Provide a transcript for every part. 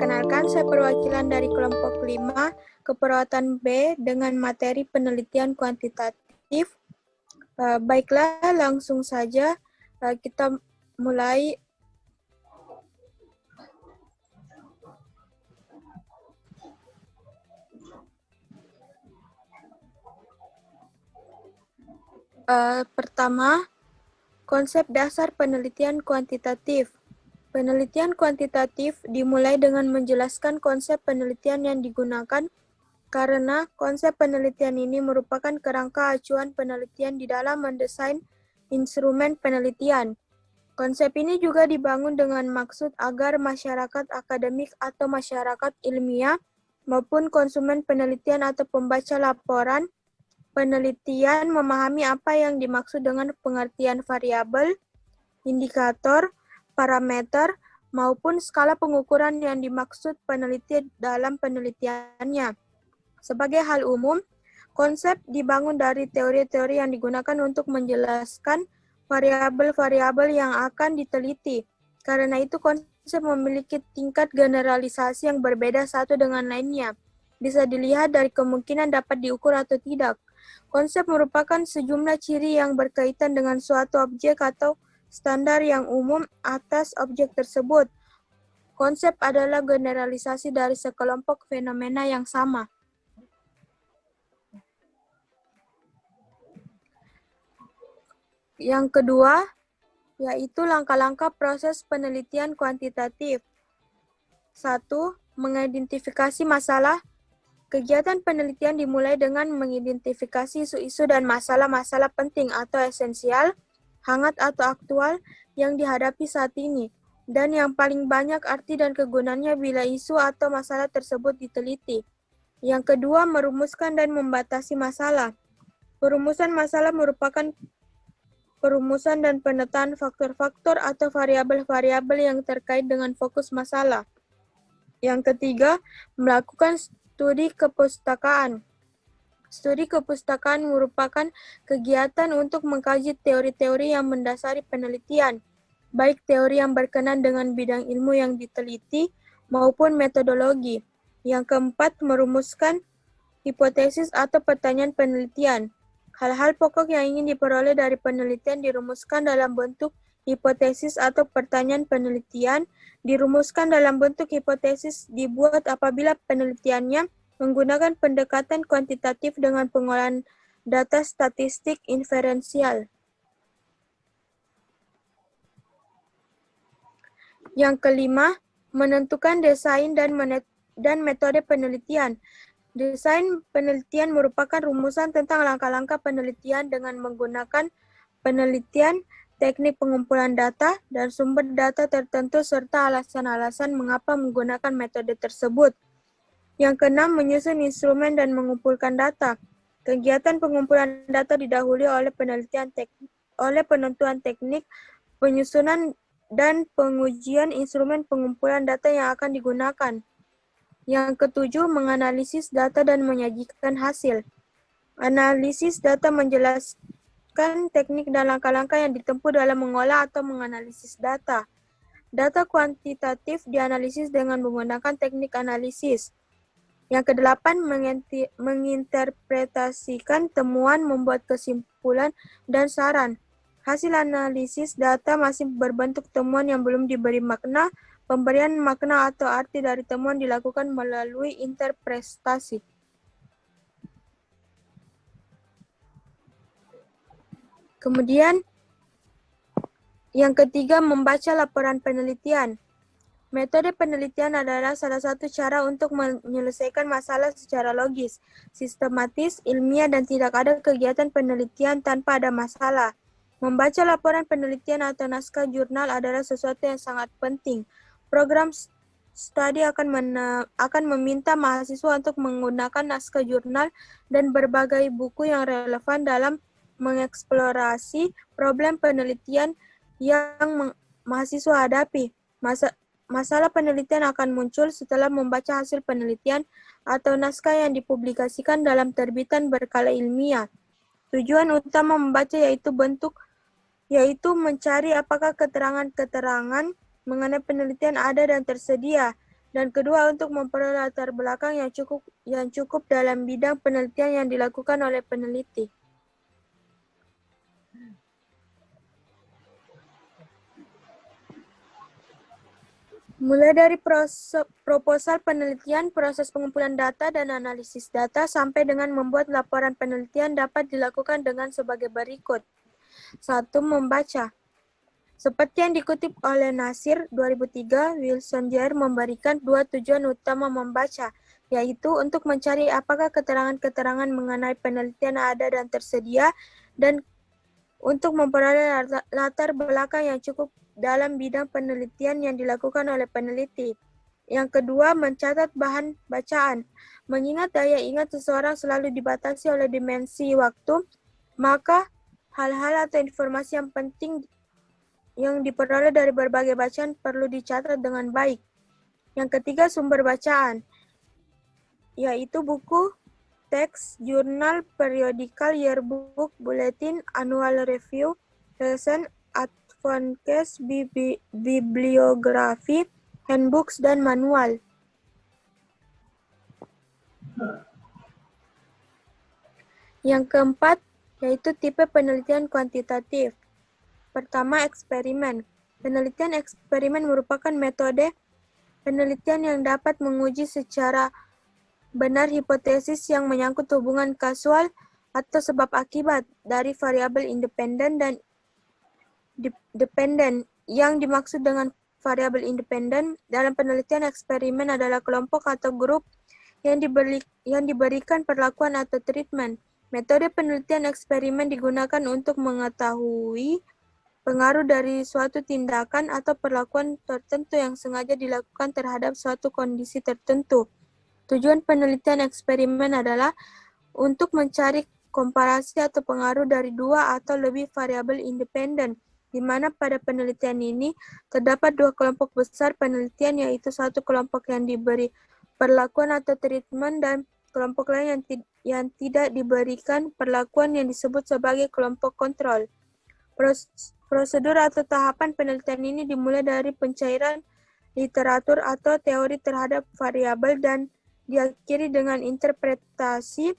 Perkenalkan, saya perwakilan dari kelompok 5, keperawatan B dengan materi penelitian kuantitatif. Baiklah, langsung saja kita mulai. Pertama, konsep dasar penelitian kuantitatif. Penelitian kuantitatif dimulai dengan menjelaskan konsep penelitian yang digunakan karena konsep penelitian ini merupakan kerangka acuan penelitian di dalam mendesain instrumen penelitian. Konsep ini juga dibangun dengan maksud agar masyarakat akademik atau masyarakat ilmiah maupun konsumen penelitian atau pembaca laporan penelitian memahami apa yang dimaksud dengan pengertian variabel, indikator, parameter, maupun skala pengukuran yang dimaksud peneliti dalam penelitiannya. Sebagai hal umum, konsep dibangun dari teori-teori yang digunakan untuk menjelaskan variabel-variabel yang akan diteliti. Karena itu, konsep memiliki tingkat generalisasi yang berbeda satu dengan lainnya. Bisa dilihat dari kemungkinan dapat diukur atau tidak. Konsep merupakan sejumlah ciri yang berkaitan dengan suatu objek atau standar yang umum atas objek tersebut. Konsep adalah generalisasi dari sekelompok fenomena yang sama. Yang kedua, yaitu langkah-langkah proses penelitian kuantitatif. 1. Mengidentifikasi masalah. Kegiatan penelitian dimulai dengan mengidentifikasi isu-isu dan masalah-masalah penting atau esensial, hangat atau aktual yang dihadapi saat ini, dan yang paling banyak arti dan kegunaannya bila isu atau masalah tersebut diteliti. Yang kedua, merumuskan dan membatasi masalah. Perumusan masalah merupakan perumusan dan penataan faktor-faktor atau variabel-variabel yang terkait dengan fokus masalah. Yang ketiga, melakukan studi kepustakaan. Studi kepustakaan merupakan kegiatan untuk mengkaji teori-teori yang mendasari penelitian, baik teori yang berkenan dengan bidang ilmu yang diteliti maupun metodologi. Yang keempat, merumuskan hipotesis atau pertanyaan penelitian. Hal-hal pokok yang ingin diperoleh dari penelitian dirumuskan dalam bentuk hipotesis atau pertanyaan penelitian. Dirumuskan dalam bentuk hipotesis dibuat apabila penelitiannya menggunakan pendekatan kuantitatif dengan pengolahan data statistik inferensial. Yang kelima, menentukan desain dan metode penelitian. Desain penelitian merupakan rumusan tentang langkah-langkah penelitian dengan menggunakan penelitian, teknik pengumpulan data, dan sumber data tertentu serta alasan-alasan mengapa menggunakan metode tersebut. Yang keenam, menyusun instrumen dan mengumpulkan data. Kegiatan pengumpulan data didahului oleh penentuan teknik, penyusunan, dan pengujian instrumen pengumpulan data yang akan digunakan. Yang ketujuh, menganalisis data dan menyajikan hasil. Analisis data menjelaskan teknik dan langkah-langkah yang ditempuh dalam mengolah atau menganalisis data. Data kuantitatif dianalisis dengan menggunakan teknik analisis. Yang kedelapan, menginterpretasikan temuan, membuat kesimpulan, dan saran. Hasil analisis data masih berbentuk temuan yang belum diberi makna. Pemberian makna atau arti dari temuan dilakukan melalui interpretasi. Kemudian, yang ketiga, membaca laporan penelitian. Metode penelitian adalah salah satu cara untuk menyelesaikan masalah secara logis, sistematis, ilmiah, dan tidak ada kegiatan penelitian tanpa ada masalah. Membaca laporan penelitian atau naskah jurnal adalah sesuatu yang sangat penting. Program studi akan meminta mahasiswa untuk menggunakan naskah jurnal dan berbagai buku yang relevan dalam mengeksplorasi problem penelitian yang mahasiswa hadapi. Masalah penelitian akan muncul setelah membaca hasil penelitian atau naskah yang dipublikasikan dalam terbitan berkala ilmiah. Tujuan utama membaca yaitu mencari apakah keterangan-keterangan mengenai penelitian ada dan tersedia, Dan kedua, untuk memperoleh latar belakang yang cukup dalam bidang penelitian yang dilakukan oleh peneliti. Mulai dari proposal penelitian, proses pengumpulan data dan analisis data, sampai dengan membuat laporan penelitian dapat dilakukan dengan sebagai berikut. 1. Membaca. Seperti yang dikutip oleh Nasir 2003, Wilson Jair memberikan 2 tujuan utama membaca, yaitu untuk mencari apakah keterangan-keterangan mengenai penelitian ada dan tersedia, dan untuk memperoleh latar belakang yang cukup dalam bidang penelitian yang dilakukan oleh peneliti. Yang kedua, mencatat bahan bacaan. Mengingat daya ingat seseorang selalu dibatasi oleh dimensi waktu, maka hal-hal atau informasi yang penting yang diperoleh dari berbagai bacaan perlu dicatat dengan baik. Yang ketiga, sumber bacaan, yaitu buku, teks, jurnal, periodical, yearbook, bulletin, annual review, lesson, advanced bibliografi, handbooks, dan manual. Yang keempat, yaitu tipe penelitian kuantitatif. Pertama, eksperimen. Penelitian eksperimen merupakan metode penelitian yang dapat menguji secara benar hipotesis yang menyangkut hubungan kausal atau sebab akibat dari variabel independen dan dependen. Yang dimaksud dengan variabel independen dalam penelitian eksperimen adalah kelompok atau grup yang diberikan perlakuan atau treatment. Metode penelitian eksperimen digunakan untuk mengetahui pengaruh dari suatu tindakan atau perlakuan tertentu yang sengaja dilakukan terhadap suatu kondisi tertentu. Tujuan penelitian eksperimen adalah untuk mencari komparasi atau pengaruh dari dua atau lebih variabel independen, di mana pada penelitian ini terdapat dua kelompok besar penelitian, yaitu satu kelompok yang diberi perlakuan atau treatment dan kelompok lain yang tidak diberikan perlakuan yang disebut sebagai kelompok kontrol. Prosedur atau tahapan penelitian ini dimulai dari pencairan literatur atau teori terhadap variabel dan diakhiri dengan interpretasi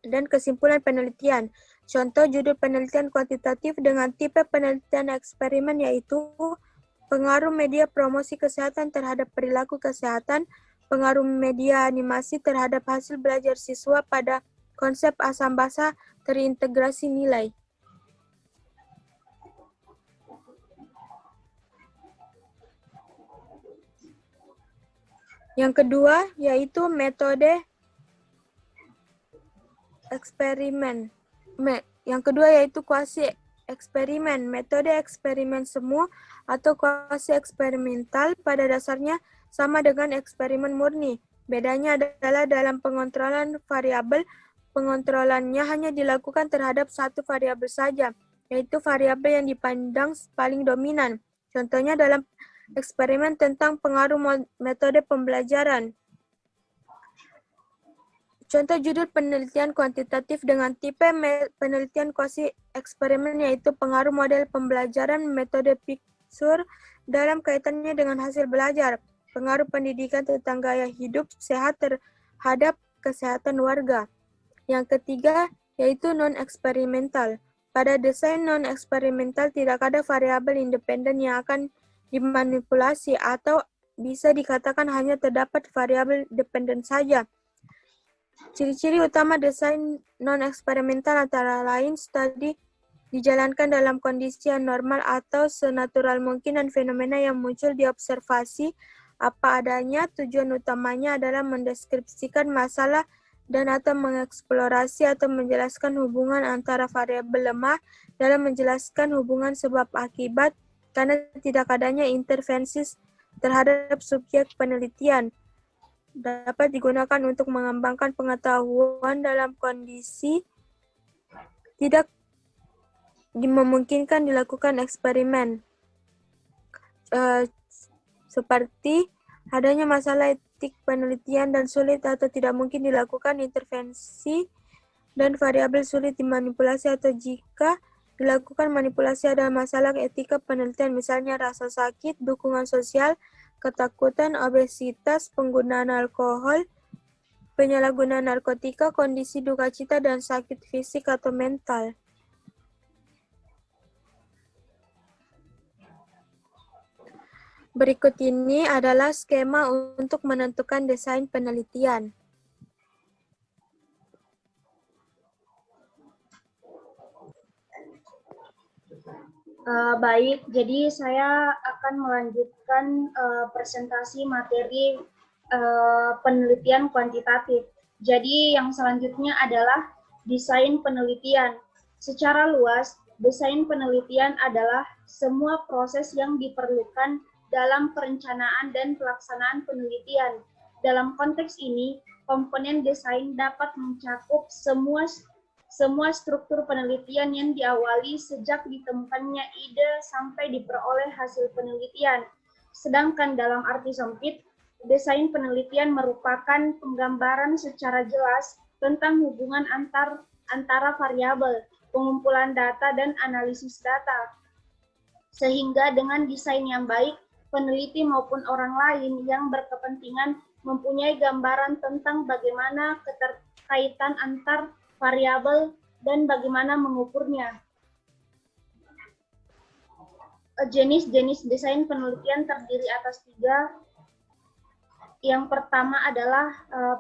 dan kesimpulan penelitian. Contoh judul penelitian kuantitatif dengan tipe penelitian eksperimen yaitu pengaruh media promosi kesehatan terhadap perilaku kesehatan, pengaruh media animasi terhadap hasil belajar siswa pada konsep asam basa terintegrasi nilai. Yang kedua, yaitu metode eksperimen. Yang kedua yaitu kuasi eksperimen. Metode eksperimen semu atau kuasi eksperimental pada dasarnya sama dengan eksperimen murni. Bedanya adalah dalam pengontrolan variabel, pengontrolannya hanya dilakukan terhadap satu variabel saja, yaitu variabel yang dipandang paling dominan. Contohnya dalam eksperimen tentang pengaruh metode pembelajaran. Contoh judul penelitian kuantitatif dengan tipe penelitian kuasi eksperimen yaitu pengaruh model pembelajaran metode Picture dalam kaitannya dengan hasil belajar, pengaruh pendidikan tentang gaya hidup sehat terhadap kesehatan warga. Yang ketiga yaitu non-eksperimental. Pada desain non-eksperimental tidak ada variabel independen yang akan dimanipulasi atau bisa dikatakan hanya terdapat variabel dependen saja. Ciri-ciri utama desain non-eksperimental antara lain studi dijalankan dalam kondisi yang normal atau senatural mungkin dan fenomena yang muncul diobservasi apa adanya. Tujuan utamanya adalah mendeskripsikan masalah dan atau mengeksplorasi atau menjelaskan hubungan antara variabel lemah dalam menjelaskan hubungan sebab akibat karena tidak adanya intervensi terhadap subjek penelitian. Dapat digunakan untuk mengembangkan pengetahuan dalam kondisi tidak memungkinkan dilakukan eksperimen. Seperti adanya masalah etik penelitian dan sulit atau tidak mungkin dilakukan intervensi dan variabel sulit dimanipulasi atau jika dilakukan manipulasi ada masalah etika penelitian misalnya rasa sakit, dukungan sosial, ketakutan, obesitas, penggunaan alkohol, penyalahgunaan narkotika, kondisi duka cita, dan sakit fisik atau mental. Berikut ini adalah skema untuk menentukan desain penelitian. Baik, jadi saya akan melanjutkan presentasi materi penelitian kuantitatif. Jadi yang selanjutnya adalah desain penelitian. Secara luas, desain penelitian adalah semua proses yang diperlukan dalam perencanaan dan pelaksanaan penelitian. Dalam konteks ini, komponen desain dapat mencakup semua struktur penelitian yang diawali sejak ditemukannya ide sampai diperoleh hasil penelitian. Sedangkan dalam arti sempit, desain penelitian merupakan penggambaran secara jelas tentang hubungan antara variabel, pengumpulan data, dan analisis data. Sehingga dengan desain yang baik, peneliti maupun orang lain yang berkepentingan mempunyai gambaran tentang bagaimana keterkaitan antar variabel dan bagaimana mengukurnya. Jenis-jenis desain penelitian terdiri atas 3. Yang pertama adalah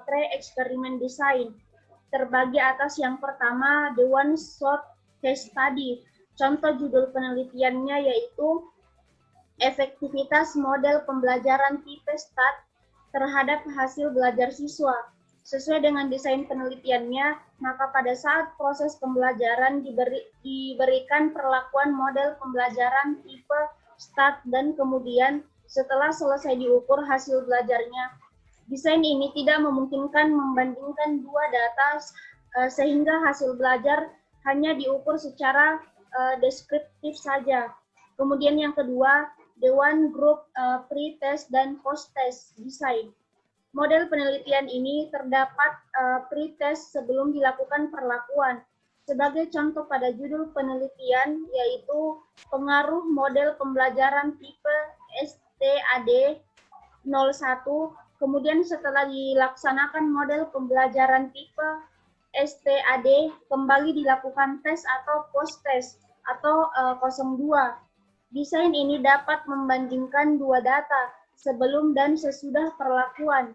pre-experiment design. Terbagi atas yang pertama, the one shot case study. Contoh judul penelitiannya yaitu efektivitas model pembelajaran tipe STAT terhadap hasil belajar siswa. Sesuai dengan desain penelitiannya, maka pada saat proses pembelajaran diberikan perlakuan model pembelajaran tipe STAT dan kemudian setelah selesai diukur hasil belajarnya. Desain ini tidak memungkinkan membandingkan dua data sehingga hasil belajar hanya diukur secara deskriptif saja. Kemudian yang kedua, the one group pre-test dan post-test design. Model penelitian ini terdapat pre-test sebelum dilakukan perlakuan. Sebagai contoh pada judul penelitian yaitu pengaruh model pembelajaran tipe STAD 01, kemudian setelah dilaksanakan model pembelajaran tipe STAD, kembali dilakukan tes atau post-test atau 02. Desain ini dapat membandingkan dua data sebelum dan sesudah perlakuan,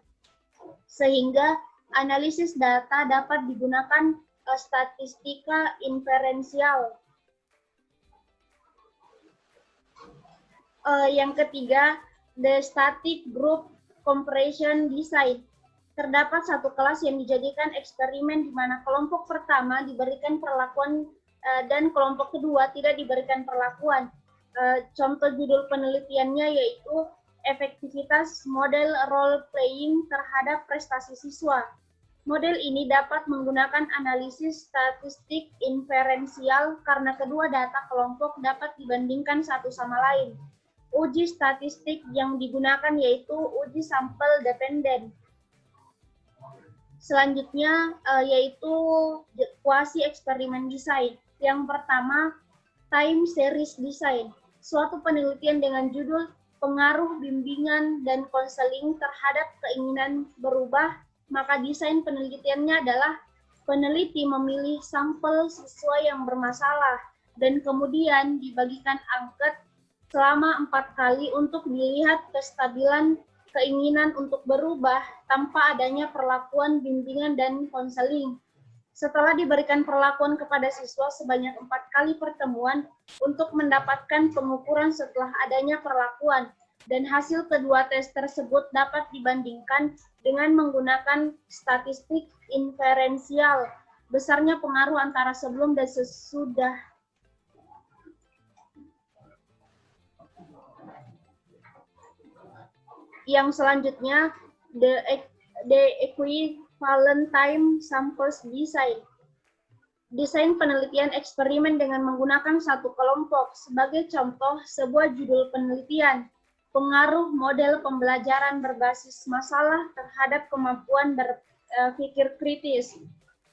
sehingga analisis data dapat digunakan statistika inferensial. Yang ketiga, the static group comparison design. Terdapat satu kelas yang dijadikan eksperimen di mana kelompok pertama diberikan perlakuan dan kelompok kedua tidak diberikan perlakuan. Contoh judul penelitiannya yaitu efektivitas model role playing terhadap prestasi siswa. Model ini dapat menggunakan analisis statistik inferensial karena kedua data kelompok dapat dibandingkan satu sama lain. Uji statistik yang digunakan yaitu uji sampel dependen. Selanjutnya yaitu quasi eksperimen design. Yang pertama, time series design. Suatu penelitian dengan judul pengaruh bimbingan dan konseling terhadap keinginan berubah, maka desain penelitiannya adalah peneliti memilih sampel siswa yang bermasalah dan kemudian dibagikan angket selama 4 kali untuk dilihat kestabilan keinginan untuk berubah tanpa adanya perlakuan bimbingan dan konseling. Setelah diberikan perlakuan kepada siswa sebanyak 4 kali pertemuan untuk mendapatkan pengukuran setelah adanya perlakuan, dan hasil kedua tes tersebut dapat dibandingkan dengan menggunakan statistik inferensial, besarnya pengaruh antara sebelum dan sesudah. Yang selanjutnya, the equivalent time samples design. Desain penelitian eksperimen dengan menggunakan satu kelompok. Sebagai contoh, sebuah judul penelitian, pengaruh model pembelajaran berbasis masalah terhadap kemampuan berpikir kritis.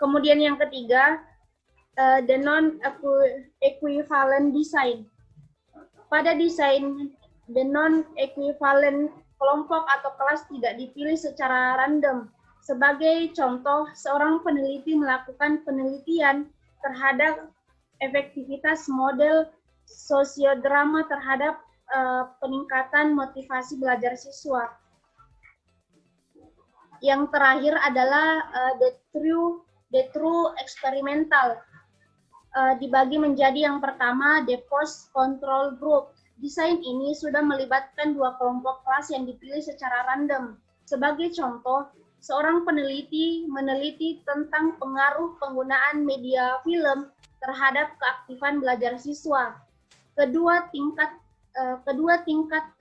Kemudian yang ketiga, the non-equivalent design. Pada desain the non-equivalent kelompok atau kelas tidak dipilih secara random. Sebagai contoh, seorang peneliti melakukan penelitian terhadap efektivitas model sosiodrama terhadap peningkatan motivasi belajar siswa. Yang terakhir adalah the true experimental. Dibagi menjadi yang pertama, the post control group. Desain ini sudah melibatkan dua kelompok kelas yang dipilih secara random. Sebagai contoh, seorang peneliti meneliti tentang pengaruh penggunaan media film terhadap keaktifan belajar siswa. Kedua tingkat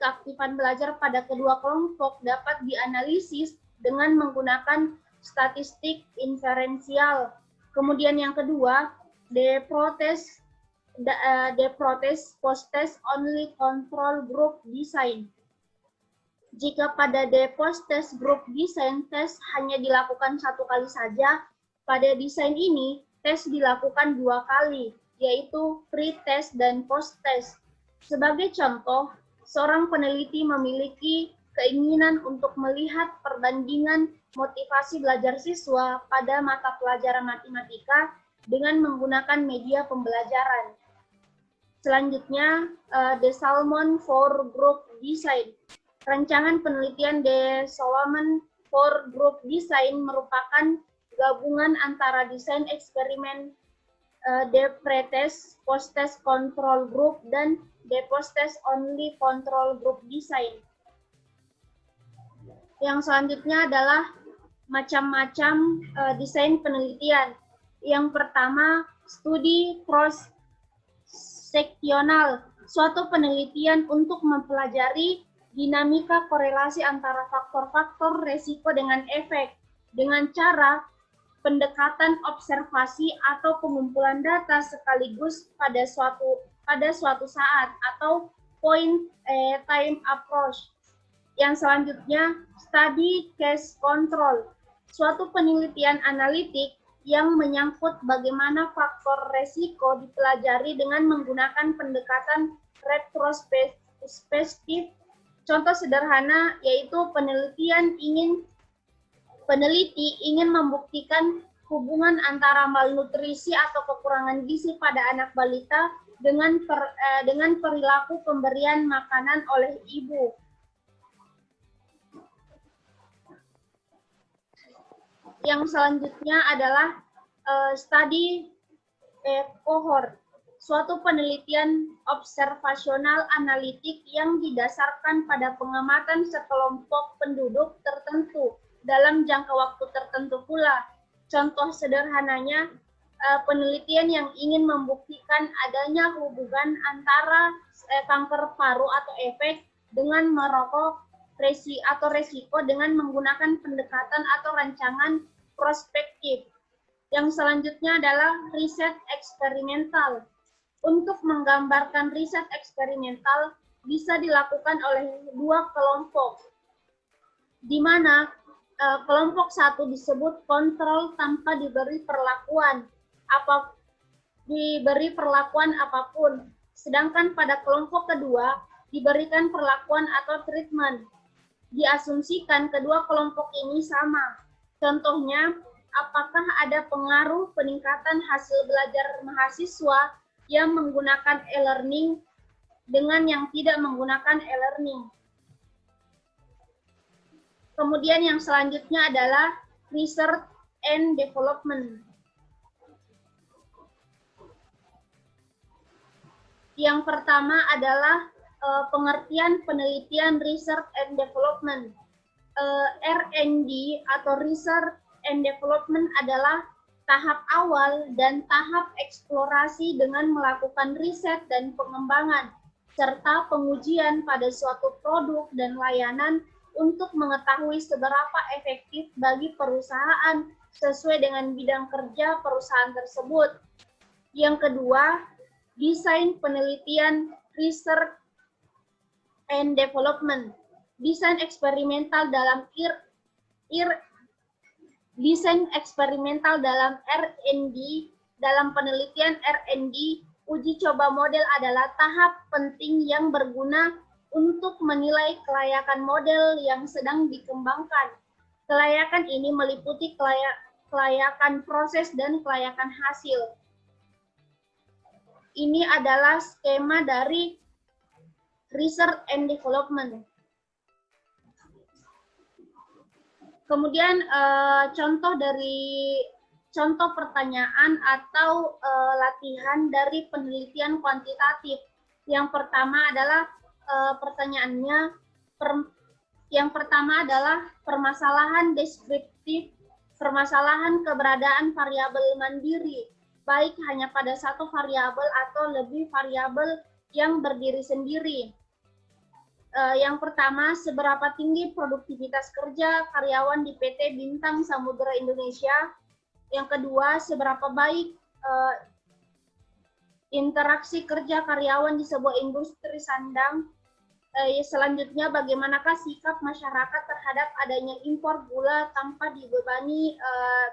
keaktifan belajar pada kedua kelompok dapat dianalisis dengan menggunakan statistik inferensial. Kemudian yang kedua, the post-test only control group design. Jika pada the post-test group design, tes hanya dilakukan satu kali saja, pada desain ini, tes dilakukan dua kali, yaitu pre-test dan post-test. Sebagai contoh, seorang peneliti memiliki keinginan untuk melihat perbandingan motivasi belajar siswa pada mata pelajaran matematika dengan menggunakan media pembelajaran. Selanjutnya, the Salmon 4 Group Design. Rancangan penelitian The Solomon 4 Group Design merupakan gabungan antara desain eksperimen the pre-test, post-test control group, dan the post-test only control group design. Yang selanjutnya adalah macam-macam desain penelitian. Yang pertama, studi cross-seksional, suatu penelitian untuk mempelajari dinamika korelasi antara faktor-faktor resiko dengan efek, dengan cara pendekatan observasi atau pengumpulan data sekaligus pada suatu saat, atau point time approach. Yang selanjutnya, study case control, suatu penelitian analitik yang menyangkut bagaimana faktor resiko dipelajari dengan menggunakan pendekatan retrospektif. Contoh sederhana yaitu peneliti ingin membuktikan hubungan antara malnutrisi atau kekurangan gizi pada anak balita dengan perilaku pemberian makanan oleh ibu. Yang selanjutnya adalah studi cohort, suatu penelitian observasional analitik yang didasarkan pada pengamatan sekelompok penduduk tertentu dalam jangka waktu tertentu pula. Contoh sederhananya, penelitian yang ingin membuktikan adanya hubungan antara kanker paru atau efek dengan merokok atau resiko dengan menggunakan pendekatan atau rancangan prospektif. Yang selanjutnya adalah riset eksperimental. Untuk menggambarkan riset eksperimental bisa dilakukan oleh dua kelompok, di mana kelompok satu disebut kontrol tanpa diberi perlakuan apapun, sedangkan pada kelompok kedua diberikan perlakuan atau treatment. Diasumsikan kedua kelompok ini sama. Contohnya, apakah ada pengaruh peningkatan hasil belajar mahasiswa yang menggunakan e-learning dengan yang tidak menggunakan e-learning. Kemudian yang selanjutnya adalah research and development. Yang pertama adalah pengertian penelitian research and development. R&D atau research and development adalah tahap awal dan tahap eksplorasi dengan melakukan riset dan pengembangan, serta pengujian pada suatu produk dan layanan untuk mengetahui seberapa efektif bagi perusahaan sesuai dengan bidang kerja perusahaan tersebut. Yang kedua, desain penelitian research and development. Desain eksperimental dalam R&D, dalam penelitian R&D, uji coba model adalah tahap penting yang berguna untuk menilai kelayakan model yang sedang dikembangkan. Kelayakan ini meliputi kelayakan proses dan kelayakan hasil. Ini adalah skema dari research and development. Kemudian contoh pertanyaan atau latihan dari penelitian kuantitatif. Yang pertama adalah yang pertama adalah permasalahan deskriptif, permasalahan keberadaan variabel mandiri, baik hanya pada satu variabel atau lebih variabel yang berdiri sendiri. Yang pertama, seberapa tinggi produktivitas kerja karyawan di PT Bintang Samudra Indonesia. Yang kedua, seberapa baik interaksi kerja karyawan di sebuah industri sandang. Selanjutnya, bagaimanakah sikap masyarakat terhadap adanya impor gula tanpa dibebani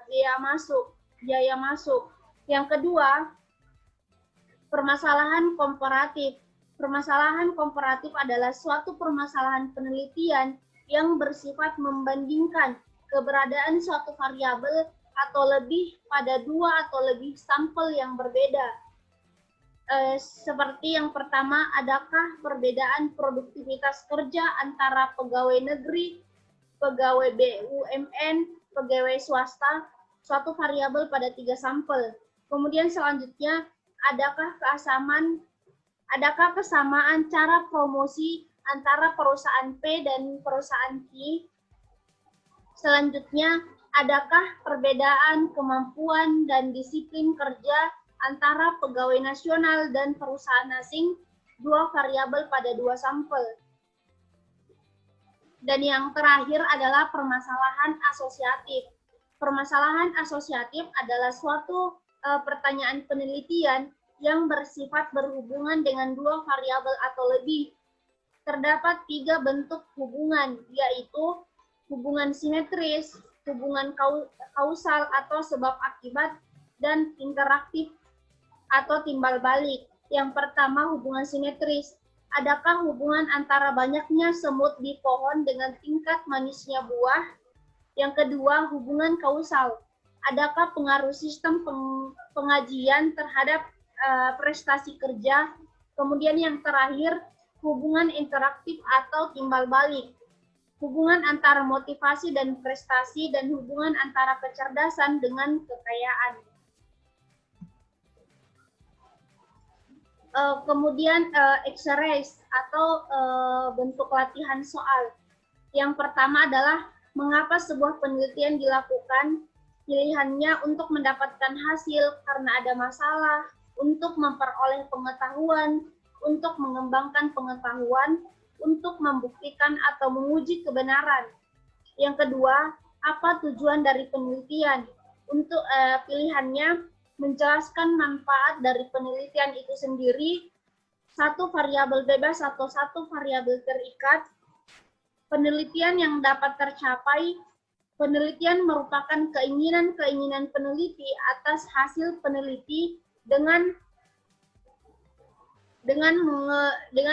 biaya masuk. Yang kedua, permasalahan komparatif. Permasalahan komparatif adalah suatu permasalahan penelitian yang bersifat membandingkan keberadaan suatu variabel atau lebih pada dua atau lebih sampel yang berbeda. Seperti yang pertama, adakah perbedaan produktivitas kerja antara pegawai negeri, pegawai BUMN, pegawai swasta, suatu variabel pada 3 sampel. Kemudian selanjutnya, adakah kesamaan cara promosi antara perusahaan P dan perusahaan Q? Selanjutnya, adakah perbedaan kemampuan dan disiplin kerja antara pegawai nasional dan perusahaan asing, 2 variabel pada 2 sampel? Dan yang terakhir adalah permasalahan asosiatif. Permasalahan asosiatif adalah suatu pertanyaan penelitian yang bersifat berhubungan dengan 2 variabel atau lebih. Terdapat 3 bentuk hubungan, yaitu hubungan simetris, hubungan kausal atau sebab akibat, dan interaktif atau timbal balik. Yang pertama, hubungan simetris. Adakah hubungan antara banyaknya semut di pohon dengan tingkat manisnya buah? Yang kedua, hubungan kausal. Adakah pengaruh sistem pengajian terhadap prestasi kerja? Kemudian yang terakhir, hubungan interaktif atau timbal balik. Hubungan antara motivasi dan prestasi dan hubungan antara kecerdasan dengan kekayaan. Kemudian exercise atau bentuk latihan soal. Yang pertama adalah mengapa sebuah penelitian dilakukan. Pilihannya untuk mendapatkan hasil karena ada masalah, untuk memperoleh pengetahuan, untuk mengembangkan pengetahuan, untuk membuktikan atau menguji kebenaran. Yang kedua, apa tujuan dari penelitian? Untuk pilihannya menjelaskan manfaat dari penelitian itu sendiri, satu variabel bebas atau satu variabel terikat, penelitian yang dapat tercapai. Penelitian merupakan keinginan-keinginan peneliti atas hasil peneliti dengan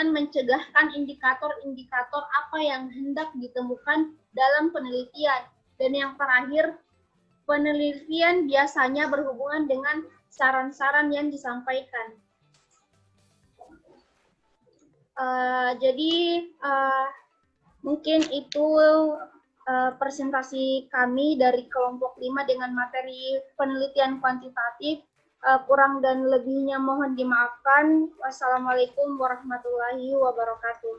mencegahkan indikator-indikator apa yang hendak ditemukan dalam penelitian. Dan yang terakhir, penelitian biasanya berhubungan dengan saran-saran yang disampaikan. Mungkin itu presentasi kami dari kelompok 5 dengan materi penelitian kuantitatif. Kurang dan lebihnya mohon dimaafkan. Wassalamualaikum warahmatullahi wabarakatuh.